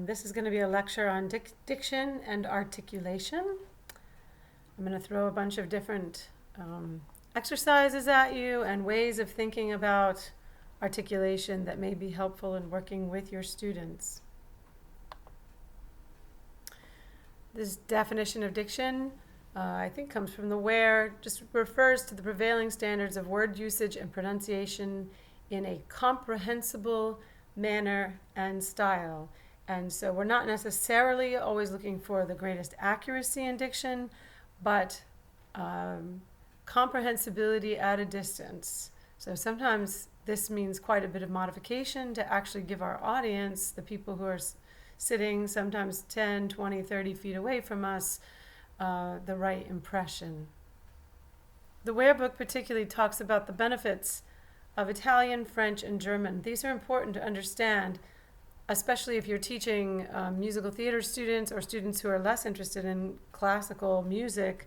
This is going to be a lecture on diction and articulation. I'm going to throw a bunch of different exercises at you and ways of thinking about articulation that may be helpful in working with your students. This definition of diction, I think, comes from the Ware, just refers to the prevailing standards of word usage and pronunciation in a comprehensible manner and style. And so we're not necessarily always looking for the greatest accuracy in diction, but comprehensibility at a distance. So sometimes this means quite a bit of modification to actually give our audience, the people who are sitting sometimes 10, 20, 30 feet away from us, the right impression. The Ware book particularly talks about the benefits of Italian, French, and German. These are important to understand, especially if you're teaching musical theater students or students who are less interested in classical music,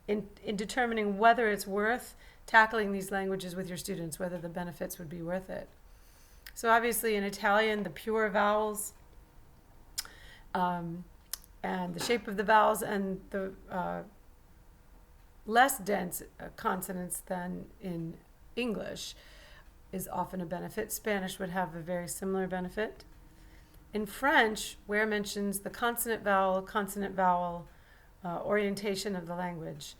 in determining whether it's worth tackling these languages with your students, whether the benefits would be worth it. So obviously in Italian, the pure vowels and the shape of the vowels and the less dense consonants than in English is often a benefit. Spanish would have a very similar benefit. In French, Ware mentions the consonant-vowel orientation of the language.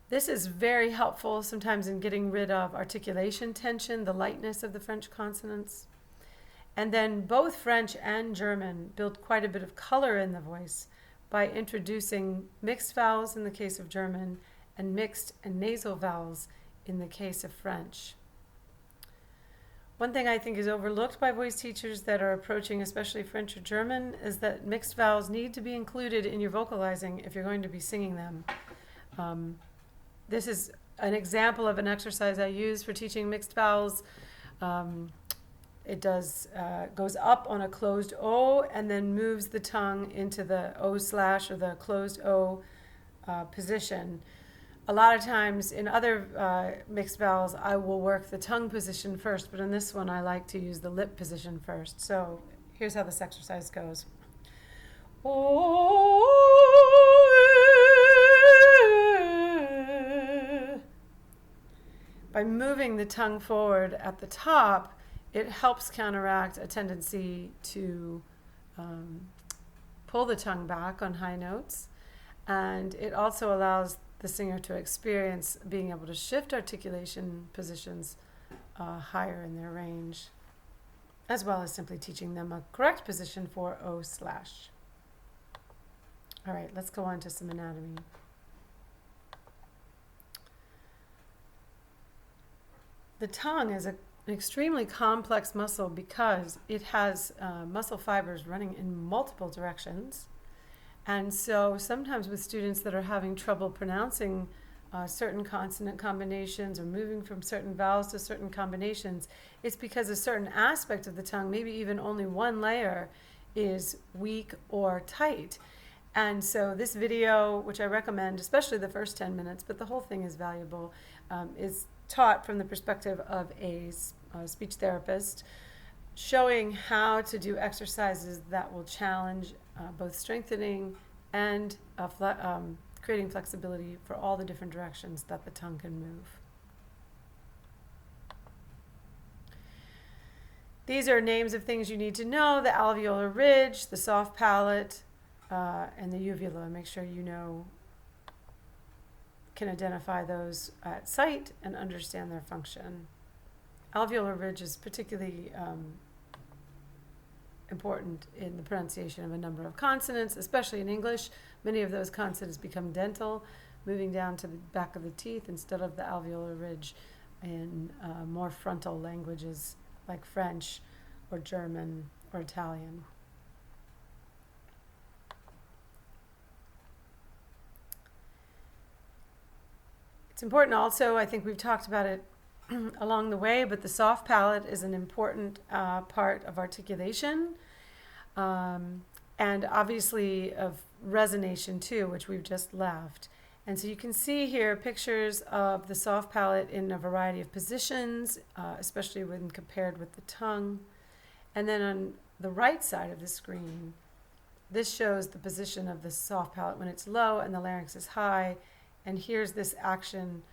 This is very helpful sometimes in getting rid of articulation tension, the lightness of the French consonants. And then both French and German build quite a bit of color in the voice by introducing mixed vowels in the case of German and mixed and nasal vowels in the case of French. One thing I think is overlooked by voice teachers that are approaching especially French or German is that mixed vowels need to be included in your vocalizing if you're going to be singing them. This is an example of an exercise I use for teaching mixed vowels. It goes up on a closed O and then moves the tongue into the O/ or the closed O position. A lot of times in other mixed vowels, I will work the tongue position first, but in this one, I like to use the lip position first. So here's how this exercise goes. By moving the tongue forward at the top, it helps counteract a tendency to pull the tongue back on high notes. And it also allows the singer to experience being able to shift articulation positions higher in their range, as well as simply teaching them a correct position for O/. All right, let's go on to some anatomy. The tongue is an extremely complex muscle because it has muscle fibers running in multiple directions. And so sometimes with students that are having trouble pronouncing certain consonant combinations or moving from certain vowels to certain combinations, it's because a certain aspect of the tongue, maybe even only one layer, is weak or tight. And so this video, which I recommend, especially the first 10 minutes, but the whole thing is valuable, is taught from the perspective of a speech therapist, showing how to do exercises that will challenge both strengthening and creating flexibility for all the different directions that the tongue can move. These are names of things you need to know: the alveolar ridge, the soft palate, and the uvula. Make sure you can identify those at sight and understand their function. Alveolar ridge is particularly important in the pronunciation of a number of consonants, especially in English. Many of those consonants become dental, moving down to the back of the teeth instead of the alveolar ridge in more frontal languages like French or German or Italian. It's important also, I think we've talked about it along the way, but the soft palate is an important part of articulation, and obviously of resonation too, which we've just left. And so you can see here pictures of the soft palate in a variety of positions, especially when compared with the tongue. And then on the right side of the screen, this shows the position of the soft palate when it's low and the larynx is high. And here's this action.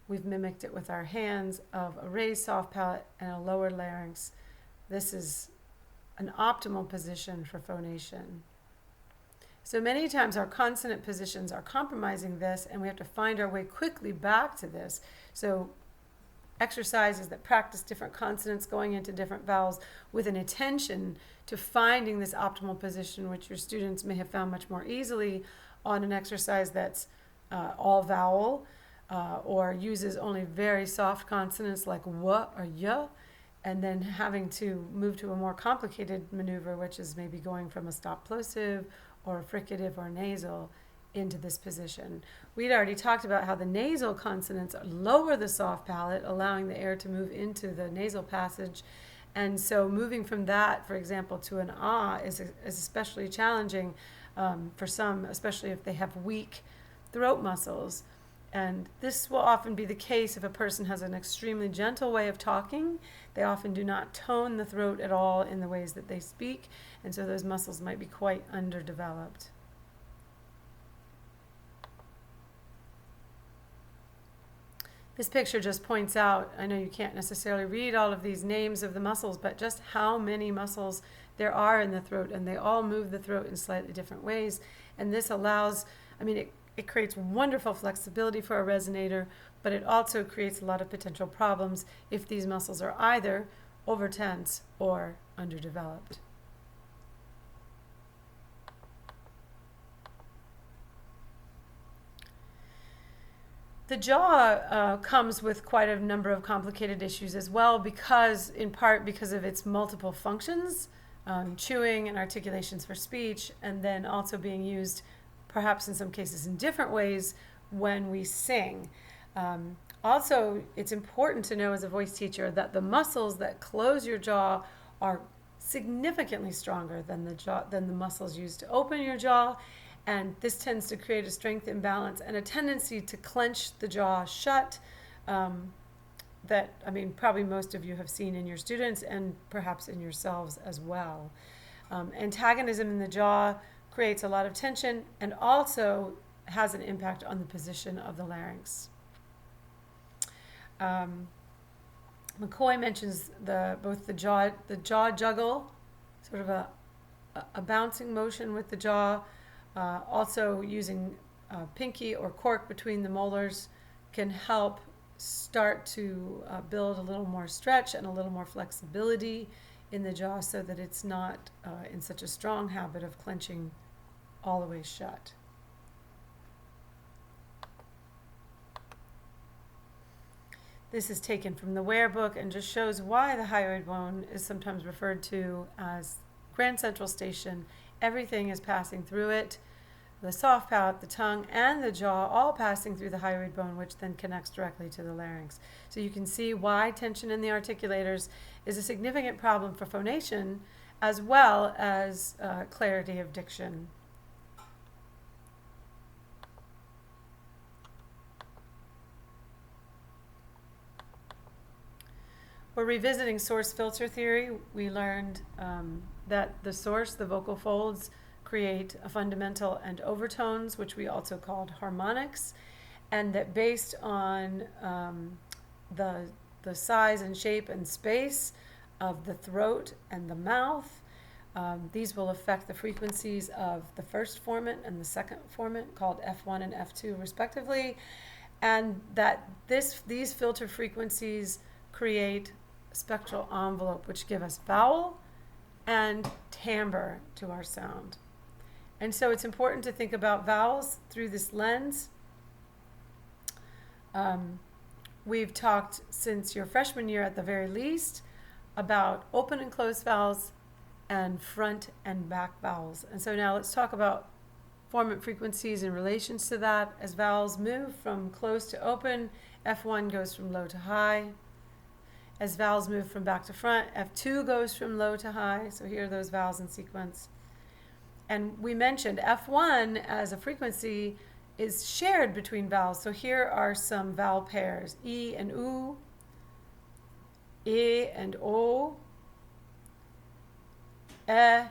We've mimicked it with our hands of a raised soft palate and a lower larynx. This is an optimal position for phonation. So many times our consonant positions are compromising this, and we have to find our way quickly back to this. So exercises that practice different consonants going into different vowels with an attention to finding this optimal position, which your students may have found much more easily on an exercise that's all vowel or uses only very soft consonants like w or y, and then having to move to a more complicated maneuver, which is maybe going from a stop plosive or a fricative or nasal into this position. We'd already talked about how the nasal consonants lower the soft palate, allowing the air to move into the nasal passage. And so moving from that, for example, to an ah is especially challenging for some, especially if they have weak throat muscles. And this will often be the case if a person has an extremely gentle way of talking. They often do not tone the throat at all in the ways that they speak, and so those muscles might be quite underdeveloped. This picture just points out, I know you can't necessarily read all of these names of the muscles, but just how many muscles there are in the throat, and they all move the throat in slightly different ways. And this allows, it creates wonderful flexibility for a resonator, but it also creates a lot of potential problems if these muscles are either overtense or underdeveloped. The jaw comes with quite a number of complicated issues as well, because, in part, because of its multiple functions, chewing and articulations for speech, and then also being used, perhaps in some cases in different ways, when we sing. Also, it's important to know as a voice teacher that the muscles that close your jaw are significantly stronger than the muscles used to open your jaw. And this tends to create a strength imbalance and a tendency to clench the jaw shut that, probably most of you have seen in your students and perhaps in yourselves as well. Antagonism in the jaw creates a lot of tension and also has an impact on the position of the larynx. McCoy mentions both the jaw juggle, sort of a bouncing motion with the jaw. Also using pinky or cork between the molars can help start to build a little more stretch and a little more flexibility in the jaw so that it's not in such a strong habit of clenching all the way shut. This is taken from the Ware book and just shows why the hyoid bone is sometimes referred to as Grand Central Station. Everything is passing through it. The soft palate, the tongue, and the jaw all passing through the hyoid bone, which then connects directly to the larynx. So you can see why tension in the articulators is a significant problem for phonation as well as clarity of diction. We're revisiting source filter theory. We learned that the source, the vocal folds, create a fundamental and overtones, which we also called harmonics, and that based on the size and shape and space of the throat and the mouth, these will affect the frequencies of the first formant and the second formant, called F1 and F2 respectively, and that these filter frequencies create a spectral envelope which give us vowel and timbre to our sound. And so it's important to think about vowels through this lens. We've talked since your freshman year at the very least about open and closed vowels and front and back vowels. And so now let's talk about formant frequencies in relation to that. As vowels move from closed to open, F1 goes from low to high. As vowels move from back to front, F2 goes from low to high. So here are those vowels in sequence. And we mentioned F1 as a frequency is shared between vowels. So here are some vowel pairs: E and U, E and O, eh,